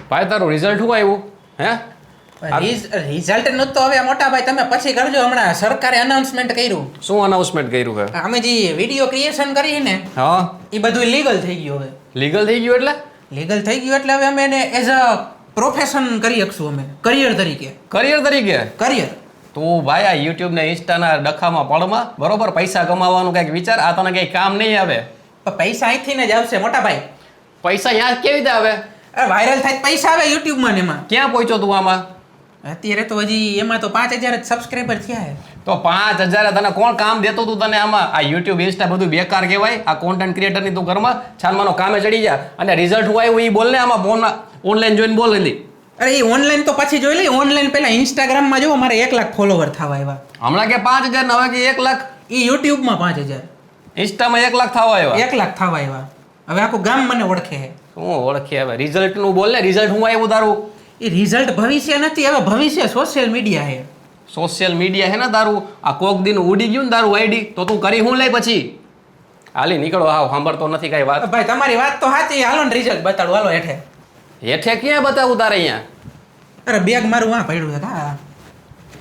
ભાઈ તારું રિઝલ્ટ શું આવ્યું હે? રિઝલ્ટ નું તો હવે મોટા ભાઈ તમે પછી કરજો. હમણાં સરકારે અનાઉન્સમેન્ટ કર્યું. શું અનાઉન્સમેન્ટ કર્યું છે? અમે જે વિડીયો ક્રિએશન કરી ને હા, એ બધું લીગલ થઈ ગયું. હવે લીગલ થઈ ગયું એટલે? લીગલ થઈ ગયું એટલે હવે અમે એને એઝ અ પ્રોફેશન કરી શકશું. અમે કરિયર તરીકે. કરિયર તરીકે? કરિયર. તું ભાઈ આ યુટ્યુબ ને ઇન્સ્ટાના ડખામાં પડમાં બરોબર પૈસા કમાવાનું કંઈક વિચાર. આ તને કંઈ કામ નહીં આવે. પણ પૈસા અહીંથી ને જ આવશે મોટા ભાઈ. પૈસા યાર કેવી રીતે આવે? વાયરલ થાય પૈસા આવે યુટ્યુબમાં ને એમાં. ક્યાં પહોંચ્યો તું આમાં? અત્યારે તો હજી એમાં તો 5000 જ સબસ્ક્રાઈબર થયા છે. તો 5000 તને કોણ કામ દેતો તું તને આમાં? આ યુટ્યુબ ઇન્સ્ટા બધું બેકાર કહેવાય. આ કોન્ટેન્ટ ક્રિએટરની તું ઘરમાં છાનમાનો કામે ચડી જા અને રિઝલ્ટ હું આવ્યું એ બોલ ને આમાં ફોનમાં ઓનલાઈન જોઈને બોલ લી. અરે એ ઓનલાઈન તો પછી જોઈ લઈ. ઓનલાઈન પહેલા ઇન્સ્ટાગ્રામમાં જો મારે 1 લાખ ફોલોવર થવા આવ્યા. હમણાં કે 5000 ને હવે કે 1 લાખ? એ યુટ્યુબમાં 5000. ઇન્સ્ટામાં 1 લાખ થવા આવ્યા. 1 લાખ થવા આવ્યા. હવે આખું ગામ મને ઓળખે છે. શું ઓળખે હવે? રિઝલ્ટ નું બોલ ને. રિઝલ્ટ હું આવ્યું તારું? એ રિઝલ્ટ ભવિષ્ય નથી. હવે ભવિષ્ય સોશિયલ મીડિયા છે. સોશિયલ મીડિયા હે ને તારું? આ કોક દિન ઉડી ગયું ને તારું આઈડી તો તું કરી હું લઈ પછી? હાલી નીકળો. હા, સાંભળતો નથી કઈ વાત. ભાઈ તમારી વાત તો સાચી. હાલો ને રિઝલ્ટ બતાડો. હાલો હેઠે. હેઠે ક્યાં બતાવું તારે અહીંયા? અરે બેગ મારું આ પડ્યું છે. હા